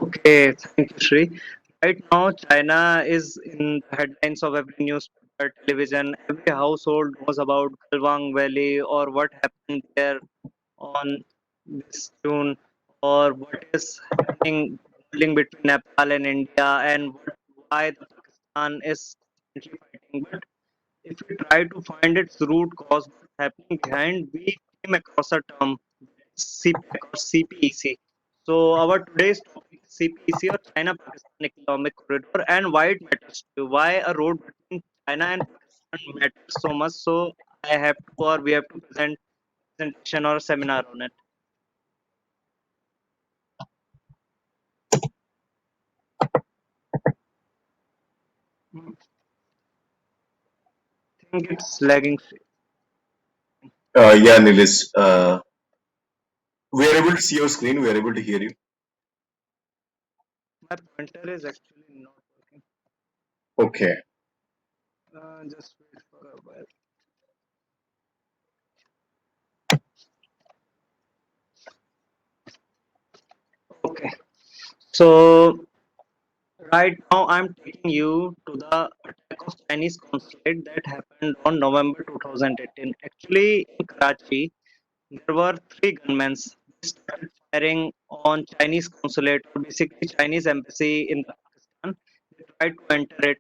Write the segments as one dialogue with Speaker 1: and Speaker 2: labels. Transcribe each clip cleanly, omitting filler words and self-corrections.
Speaker 1: Okay, thank you, Shri. Right now, China is in the headlines of every newspaper, television. Every household knows about Galwang Valley or what happened there on this June, or what is happening building between Nepal and India, and why the Pakistan is currently fighting. But if we try to find its root cause, what's happening behind, we came across a term, CPEC or CPEC. So our today's topic is CPEC or China-Pakistan Economic Corridor, and why it matters to you. Why a road between China and Pakistan matters so much. So I have to, or we have to present presentation or seminar on it. Hmm, I think it's lagging.
Speaker 2: Yeah, Nilis, we are able to see your screen. We are able to hear you.
Speaker 1: My pointer is actually not working.
Speaker 2: Okay.
Speaker 1: Just wait for a while. Okay. So right now, I'm taking you to the attack of Chinese consulate that happened on November 2018. Actually, in Karachi, there were three gunmen. They started firing on Chinese consulate, or basically Chinese embassy in Pakistan. They tried to enter it.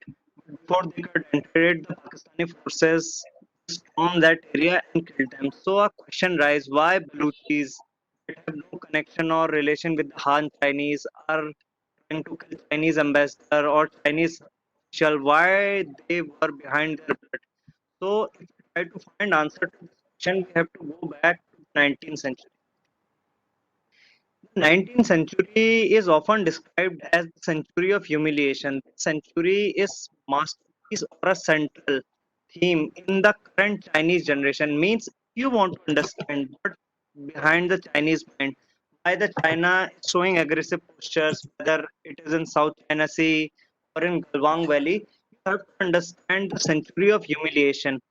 Speaker 1: Before they could enter it, the Pakistani forces stormed that area and killed them. So a question arises: why Baluchis that have no connection or relation with the Han Chinese are trying to kill Chinese ambassador or Chinese official? Why they were behind their blood? So if we try to find answer to this question, we have to go back to the 19th century. The 19th century is often described as the century of humiliation. The century is masterpiece or a central theme in the current Chinese generation. Means you want to understand what behind the Chinese mind, why the China is showing aggressive postures, whether it is in South China Sea or in Galwang Valley. You have to understand the century of humiliation.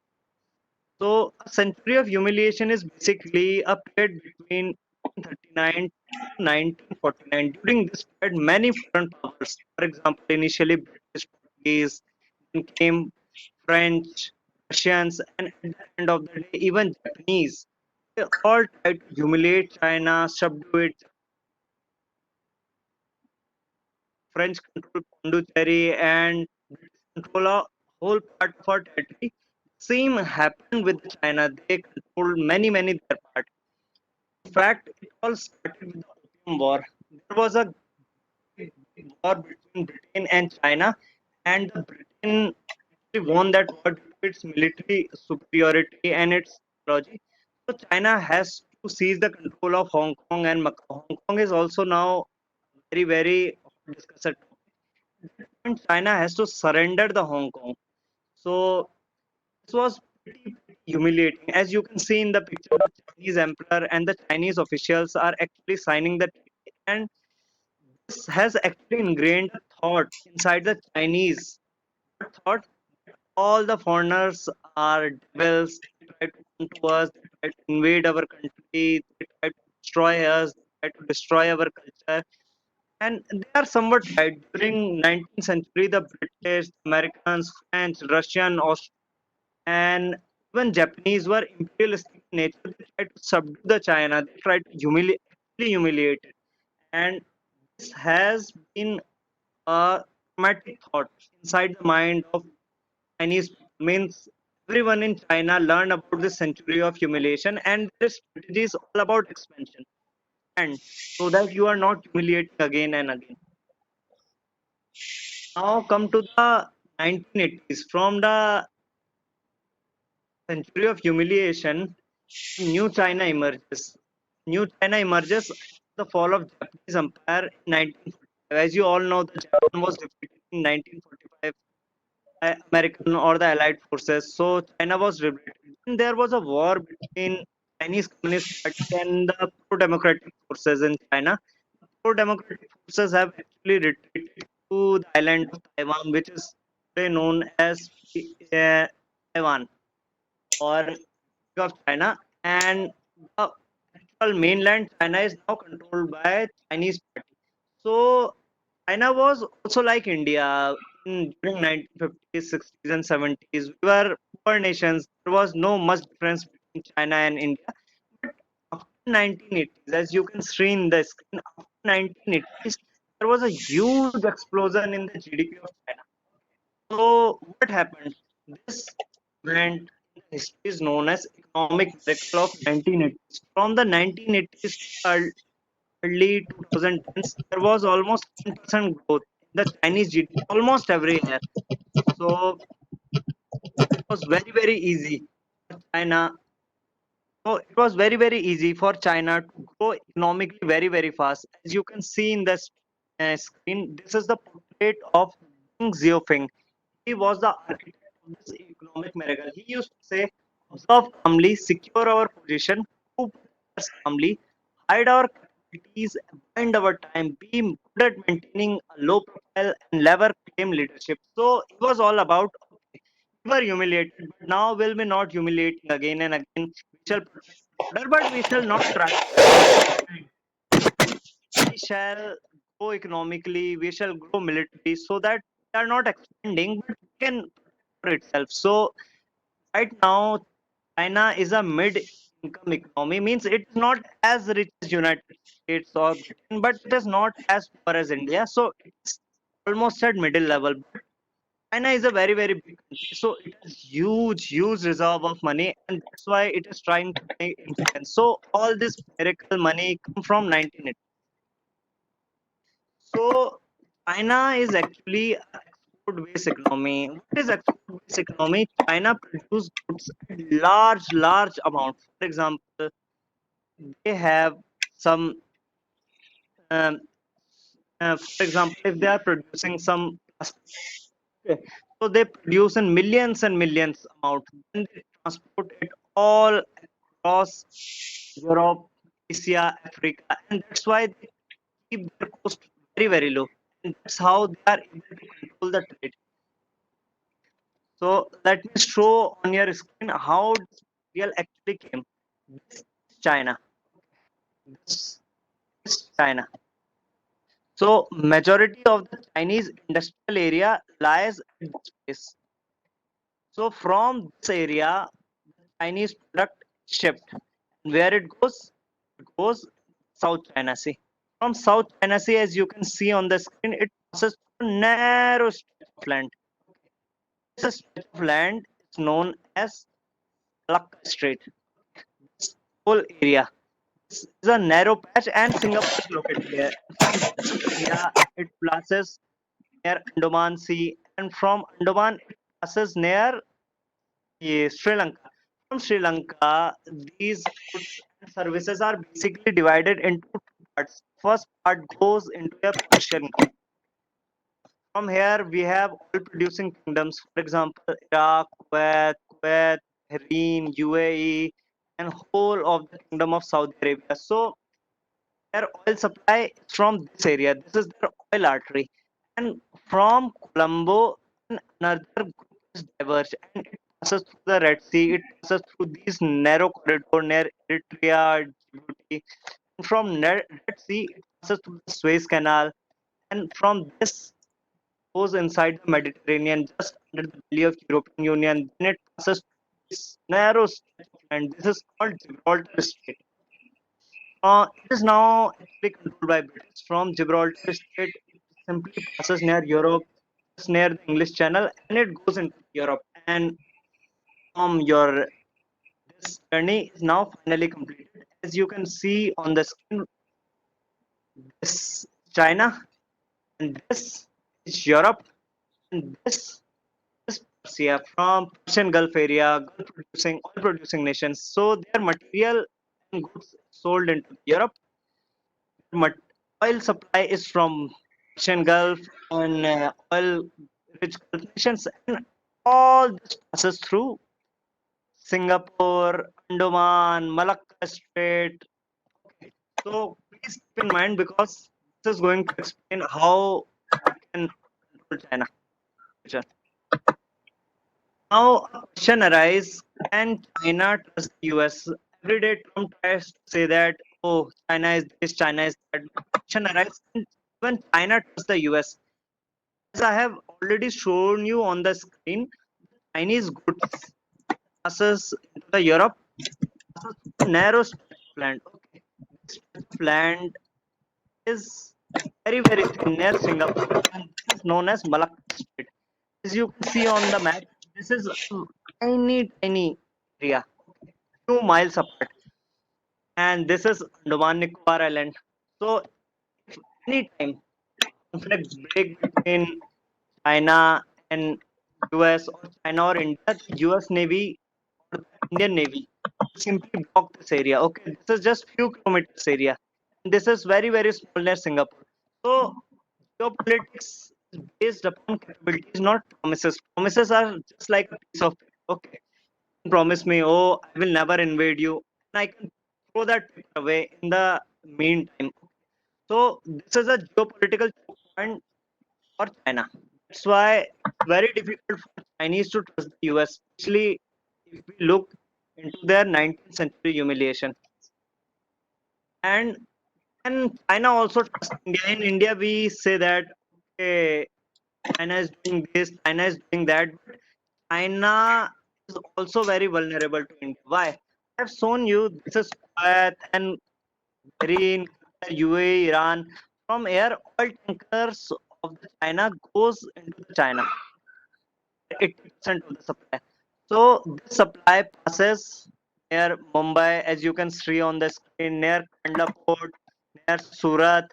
Speaker 1: So, a century of humiliation is basically a period between 1839 to 1949. During this period, many foreign powers, for example, initially British, Portuguese, then came French, Russians, and at the end of the day, even Japanese, they all tried to humiliate China, subdue it. French control Pondicherry and British control a whole part of our territory. Same happened with China. They controlled many their part. In fact, it all started with the Opium War. There was a big war between Britain and China, and the Britain actually won that war due to its military superiority and its technology. So China has to seize the control of Hong Kong and Macau. Hong Kong is also now very discussed topic. At that point, China has to surrender the Hong Kong. So this was pretty humiliating. As you can see in the picture, the Chinese emperor and the Chinese officials are actually signing the treaty, and this has actually ingrained a thought inside the Chinese. What thought? All the foreigners are devils. They try to come to us. They try to invade our country. They try to destroy us. They try to destroy our culture. And they are somewhat right. During 19th century, the British, Americans, French, Russian, and even Japanese were imperialistic in nature. They tried to subdue the China. They tried to humiliate it. And this has been a traumatic thought inside the mind of Chinese people. Means everyone in China learned about this century of humiliation, and their strategy is all about expansion. And so that you are not humiliating again and again. Now come to the 1980s. From the century of humiliation, New China emerges. New China emerges after the fall of Japanese Empire in 1945. As you all know, the Japan was defeated in 1945 by American or the Allied forces. So China was liberated. Then there was a war between Chinese Communist Party and the pro-democratic forces in China. The pro-democratic forces have actually retreated to the island of Taiwan, which is today known as Taiwan or of China, and the actual mainland China is now controlled by Chinese party. So China was also like India during 1950s, 60s, and 70s. We were poor nations. There was no much difference between China and India. But after 1980s, as you can see in the screen, after 1980s, there was a huge explosion in the GDP of China. So what happened? This event in history is known as economic miracle of 1980s. From the 1980s to early 2010s, there was almost 10% growth in the Chinese GDP almost every year. So it was very easy for China. So it was very easy for China to grow economically very fast. As you can see in the screen, this is the portrait of Deng Xiaoping. He was the architect of this economic miracle. He used to say, observe calmly, secure our position, move calmly, hide our capabilities, bind our time, be good at maintaining a low profile, and never claim leadership. So it was all about, okay, we were humiliated, but now will be not humiliating again and again. We shall protect order, but we shall not try to expand. We shall grow economically, we shall grow militarily so that we are not expanding, but we can for itself. So right now, China is a mid-income economy, means it's not as rich as United States or Britain, but it is not as poor as India. So it's almost at middle level. But China is a very big country, so it has huge reserve of money, and that's why it is trying to make influence. So all this miracle money come from 1980. So China is actually an export-based economy. What is export-based economy? China produces goods at large amounts. For example, they have some. Um, for example, if they are producing some plastic, okay, so they produce in millions and millions amount. Then they transport it all across Europe, Asia, Africa, and that's why they keep their cost very low. And that's how they are able to control the trade. So let me show on your screen how this material actually came. This is China. This is China. So majority of the Chinese industrial area lies at this place. So from this area, the Chinese product is shipped. And where it goes? It goes South China Sea. From South China Sea, as you can see on the screen, it passes through a narrow stretch of land. This stretch of land is known as Malacca Strait. This whole area. This is a narrow patch, and Singapore is located here. From this area, it passes near Andaman Sea, and from Andaman, it passes near Sri Lanka. From Sri Lanka, these goods and services are basically divided into two parts. First part goes into a Persian Gulf. From here, we have oil producing kingdoms, for example, Iraq, Kuwait, Bahrain, UAE, and whole of the kingdom of Saudi Arabia. So their oil supply is from this area. This is their oil artery. And from Colombo, another group is diverged and it passes through the Red Sea. It passes through these narrow corridor near Eritrea, Djibouti. And from Red Sea, it passes through the Suez Canal. And from this goes inside the Mediterranean, just under the belly of European Union. Then it passes this narrow stretch of land. This is called Gibraltar Strait. It is now actually controlled by British. From Gibraltar Strait, it simply passes near Europe, just near the English Channel, and it goes into Europe. And your this journey is now finally completed. As you can see on the screen, this is China, and this is Europe, and this is Persia from Persian Gulf area, Gulf producing oil producing nations. So their material and goods sold into Europe. Oil supply is from Persian Gulf and oil-rich Gulf nations, and all this passes through Singapore, Andaman, Malacca Strait. Okay. So please keep in mind because this is going to explain how we can control China. Sure. Now a question arises: can China trust the US? Every day Trump tries to say that, oh, China is this, China is that. But question arises: Even China trusts the US. As I have already shown you on the screen, Chinese goods passes into the Europe, passes through narrow stretch of land. Okay, this stretch of land is very thin near Singapore, and this is known as Malacca Strait. As you can see on the map, this is a tiny area, few miles apart, and this is Andaman Nicobar Island. So, if any time conflict break between China and US or China or India, the US Navy or the Indian Navy simply block this area. Okay, this is just few kilometers area. And this is very small near Singapore. So geopolitics is based upon capabilities, not promises. Promises are just like a piece of paper. Okay, promise me, oh, I will never invade you, and I can throw that paper away in the meantime. So this is a geopolitical choke point for China. That's why it's very difficult for Chinese to trust the US, especially if we look into their 19th century humiliation. And China also trusts India. In India, we say that okay, China is doing this, China is doing that. But China is also very vulnerable to India. Why? I have shown you this is Kuwait and Bahrain, Qatar, UAE, Iran. From air, oil tankers of the China goes into the China. 80% of the supply. So this supply passes near Mumbai, as you can see on the screen, near Kandla Port, near Surat.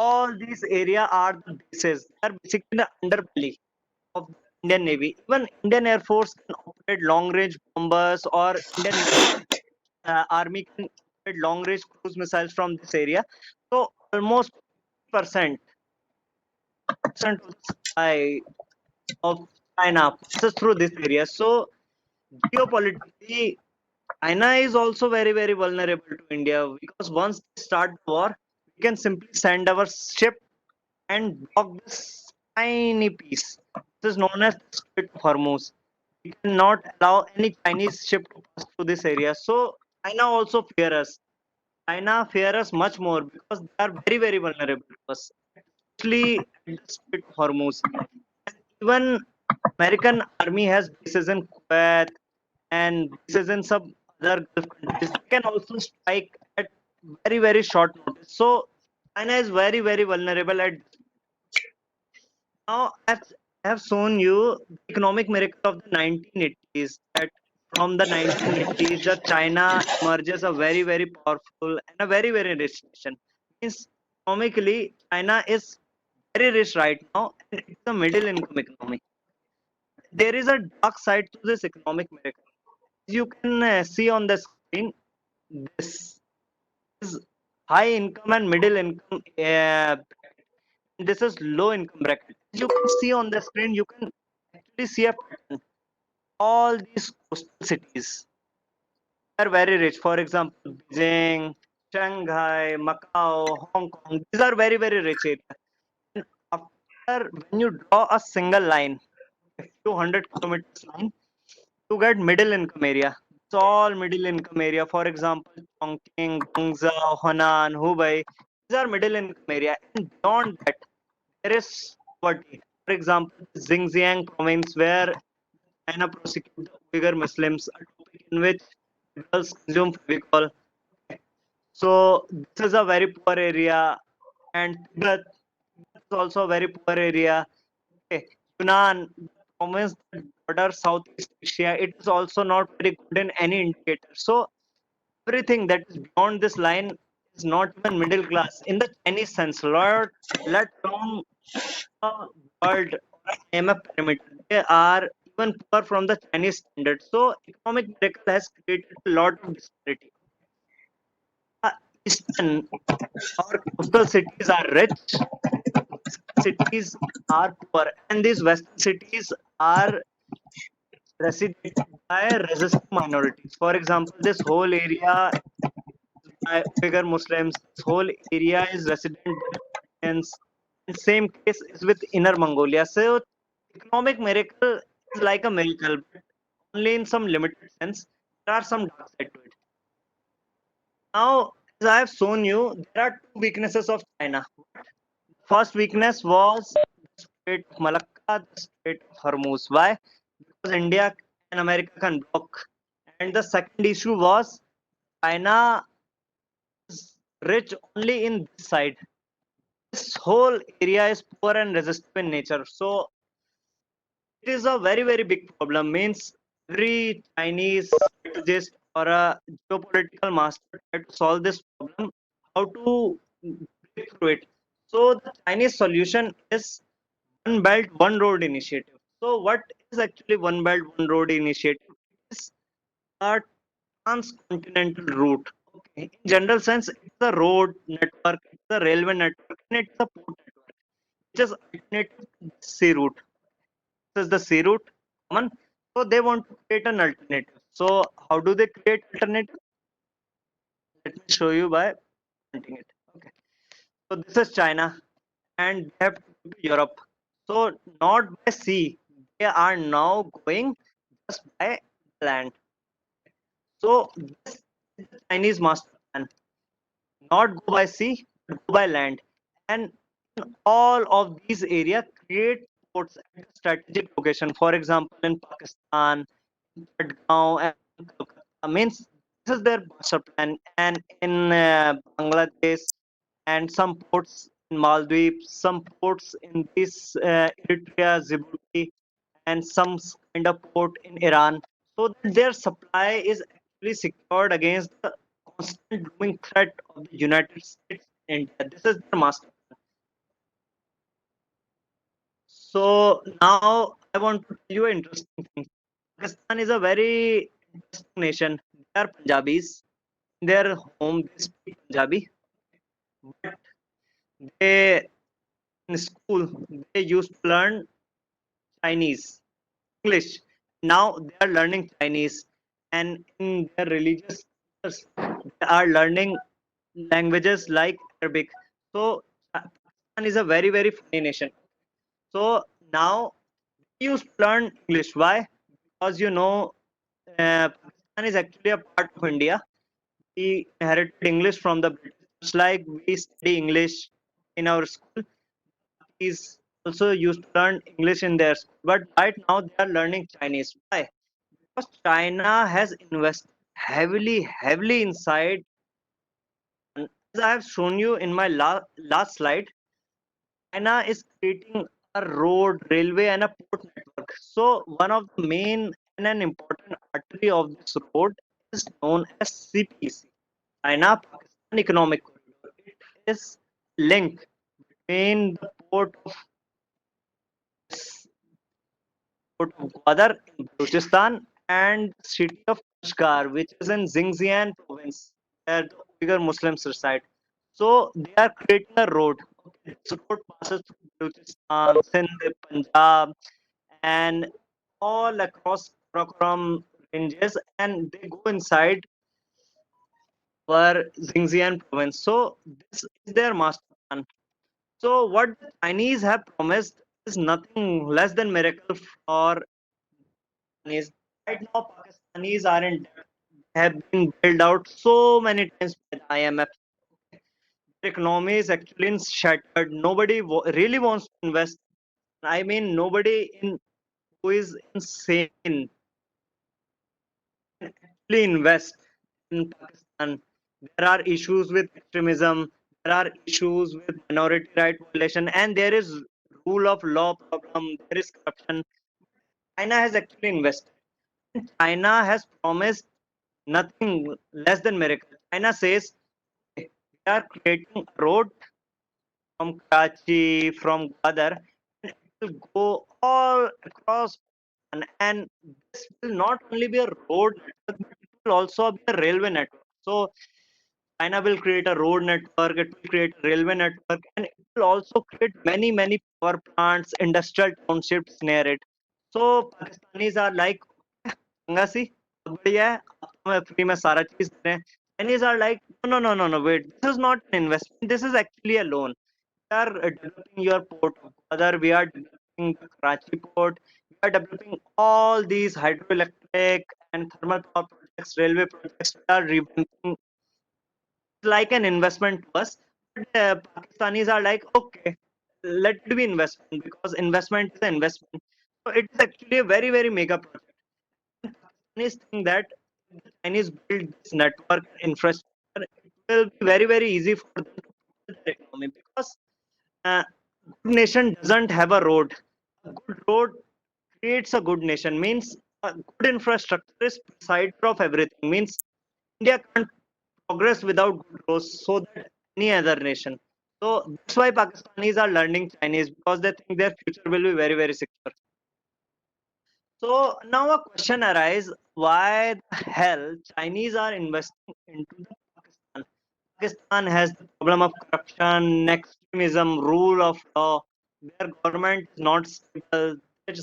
Speaker 1: All these area are the bases. They are basically the underbelly of the Indian Navy. Even Indian Air Force can operate long-range bombers, or Indian Army can operate long-range cruise missiles from this area. So almost percent percent of the supply of China passes through this area. So geopolitically, China is also very vulnerable to India because once they start the war, we can simply send our ship and block this tiny piece. This is known as the Strait of Hormuz. We cannot allow any Chinese ship to pass through this area. So China also fear us. China fear us much more because they are very vulnerable to us, especially at the Strait of Hormuz. Even American army has bases in Kuwait and bases in some other Gulf countries. They can also strike at very short notice. So China is very vulnerable at now. As I have shown you the economic miracle of the 1980s. That from the 1980s, the China emerges a very powerful and a very rich nation. Means economically, China is very rich right now, and it's a middle income economy. There is a dark side to this economic miracle. You can see on the screen, this is high income and middle income. This is low income bracket. You can see on the screen, you can actually see a pattern. All these coastal cities are very rich. For example, Beijing, Shanghai, Macau, Hong Kong. These are very rich areas. And after when you draw a single line, a few hundred kilometers line, to get middle income area. It's all middle income area. For example, Chongqing, Guangzhou, Henan, Hubei. These are middle income area. And beyond that, there is poverty. For example, Xinjiang province, where China prosecute the Uyghur Muslims, a topic in which girls consume Fevicol. So this is a very poor area, and Tibet is also a very poor area. Okay. Yunnan, the province that borders Southeast Asia, it is also not very good in any indicator. So everything that is beyond this line is not even middle class in the Chinese sense. Lord, let alone the world or IMF parameter. They are even poor from the Chinese standard. So economic miracle has created a lot of disparity. Eastern or coastal cities are rich, cities are poor, and these western cities are resided by resistant minorities. For example, this whole area by Uyghur Muslims, this whole area is resident by Tibetans. And same case is with Inner Mongolia. So economic miracle is like a miracle, but only in some limited sense. There are some dark side to it. Now, as I have shown you, there are two weaknesses of China. First weakness was the Strait of Malacca, the Strait of Hormuz. Why? Because India and America can block. And the second issue was China is rich only in this side. This whole area is poor and resistive in nature. So it is a very, very big problem. Means every Chinese strategist or a geopolitical master try to solve this problem, how to break through it. So the Chinese solution is One Belt, One Road initiative. So what is actually One Belt, One Road initiative? It is a transcontinental route. Okay. In general sense, it's a road network, it's a railway network, and it's a port network, which is alternative to the sea route. This is the sea route common. So they want to create an alternative. So how do they create alternative? Let me show you by pointing it. Okay. So this is China, and they have to go to Europe. So not by sea, they are now going just by land. So this is the Chinese master plan. Not go by sea, but go by land. And in all of these areas, create ports at a strategic location. For example, in Pakistan, in Patgaon, and Kolkata. Means this is their master plan. And in Bangladesh, and some ports in Maldives, some ports in this Eritrea, Djibouti, and some kind of port in Iran, so that their supply is actually secured against the constant looming threat of the United States and India. This is their master plan. So now I want to tell you an interesting thing. Pakistan is a very interesting nation. They are Punjabis. In their home, they speak Punjabi, but they in school they used to learn Chinese, English. Now they are learning Chinese, and in their religious cultures, they are learning languages like Arabic. So Pakistan is a very, very funny nation. So now we used to learn English. Why? Because Pakistan is actually a part of India. We inherited English from the British. Just like we study English in our school, is also used to learn English in their school. But right now they are learning Chinese. Why? Because China has invested heavily inside. And as I have shown you in my last slide, China is creating a road, railway, and a port network. So one of the main and an important artery of this road is known as CPEC, China Pakistan Economic Corridor. It is link between the port of Gwadar in Balochistan and the city of Kashgar, which is in Xinjiang province, where the Uyghur Muslims reside. So they are creating a road. Okay, this road passes through Balochistan, Sindh, Punjab, and all across Karakoram ranges, and they go inside our Xinjiang province. So this is their master plan. So what the Chinese have promised is nothing less than miracle for Pakistanis. Right now, Pakistanis are in debt, have been bailed out so many times by the IMF. Their economy is actually shattered. Nobody really wants to invest. I mean, nobody in who is insane actually invest in Pakistan. There are issues with extremism. There are issues with minority right violation, and there is rule of law problem. There is corruption. China has actually invested. China has promised nothing less than miracle. China says, "Okay, we are creating a road from Karachi, from Gwadar, and it will go all across. And this will not only be a road network, but it will also be a railway network. So China will create a road network, it will create a railway network, and it will also create many power plants, industrial townships near it. So Pakistanis are like, Ganga सी बहुत बढ़िया है अब तो हमें free में सारा चीज दे रहे हैं Chinese are like no wait, this is not an investment, this is actually a loan. We are developing your port of Gwadar, we are developing the Karachi port, we are developing all these hydroelectric and thermal power projects, railway projects. We are revamping like an investment to us. But Pakistanis are like, okay. let it be investment, because investment is an investment. So it is actually a very, very mega project. Chinese think that if the Chinese build this network infrastructure, it will be very, very easy for them to propel their economy, because good nation doesn't have a road. A good road creates a good nation. Means a good infrastructure is presider of everything. Means India can't progress without good roads, so that any other nation. So that's why Pakistanis are learning Chinese, because they think their future will be very, very secure. So now a question arises: why the hell Chinese are investing into the Pakistan? Pakistan has the problem of corruption, extremism, rule of law. Their government is not stable. Their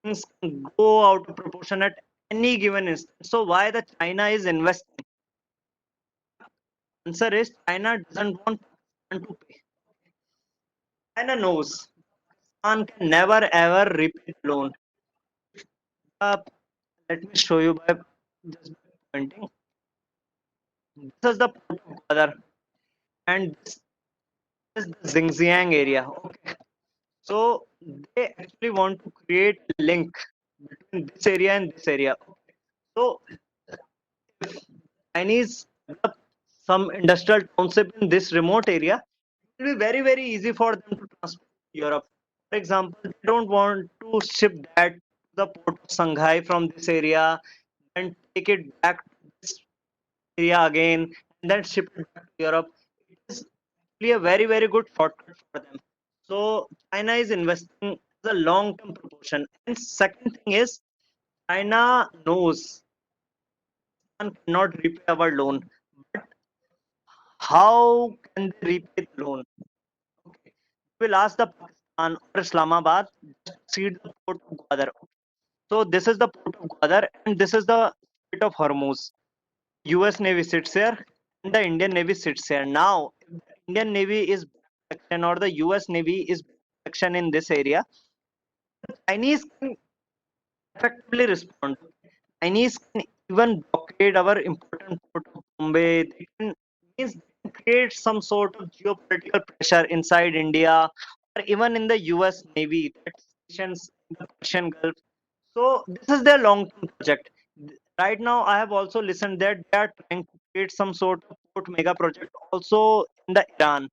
Speaker 1: things can go out of proportion at any given instant. So why the China is investing? Answer is China doesn't want Pakistan to pay. China knows Pakistan can never ever repay the loan. Uh, Let me show you by just pointing. This is the port of Gwadar, and this is the Xinjiang area. Okay, so they actually want to create a link between this area and this area. So if Chinese develop some industrial township in this remote area, it will be very, very easy for them to transport to Europe. For example, they don't want to ship that to the port of Shanghai from this area and take it back to this area again and then ship it back to Europe. It is actually a very, very good shortcut for them. So China is investing as a long-term proportion. And second thing is, China knows one cannot repay our loan, but how can they repay the loan? Okay. We'll ask the Pakistan or Islamabad just to see the port of Gwadar. So this is the port of Gwadar, and this is the Strait of Hormuz. US Navy sits here and the Indian Navy sits here. Now, if the Indian Navy is action or the US Navy is action in this area, Chinese can effectively respond. Chinese can even blockade our important port of Bombay. They can means they can create some sort of geopolitical pressure inside India or even in the US Navy that stations in the Persian Gulf. So this is their long-term project. Right now, I have also listened that they are trying to create some sort of port mega project also in the Iran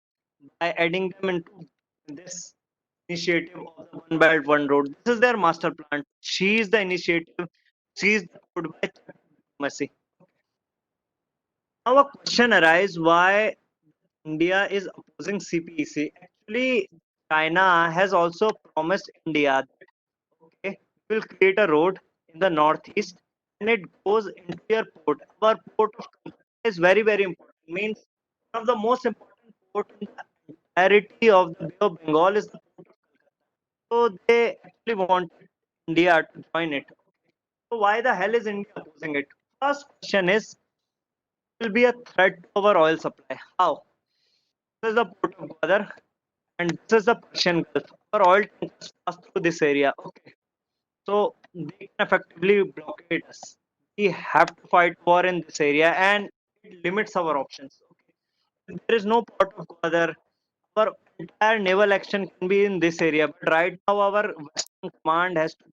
Speaker 1: by adding them into this initiative of the One Belt One Road. This is their master plan. She is the initiative. She is the road by diplomacy. Now a question arises: why India is opposing CPEC? Actually, China has also promised India that okay, we will create a road in the northeast and it goes into your port. Our port of Kolkata is very, very important. Means one of the most important port in the entirety of the Bay of Bengal is the port of Kolkata. So they actually want India to join it. So why the hell is India opposing it? First question is, will be a threat to our oil supply. How? This is the port of Gwadar and this is the Persian Gulf. Our oil tankers pass through this area. Okay. So they can effectively blockade us. We have to fight war in this area and it limits our options. Okay. If there is no port of Gwadar, our entire naval action can be in this area. But right now our Western command has to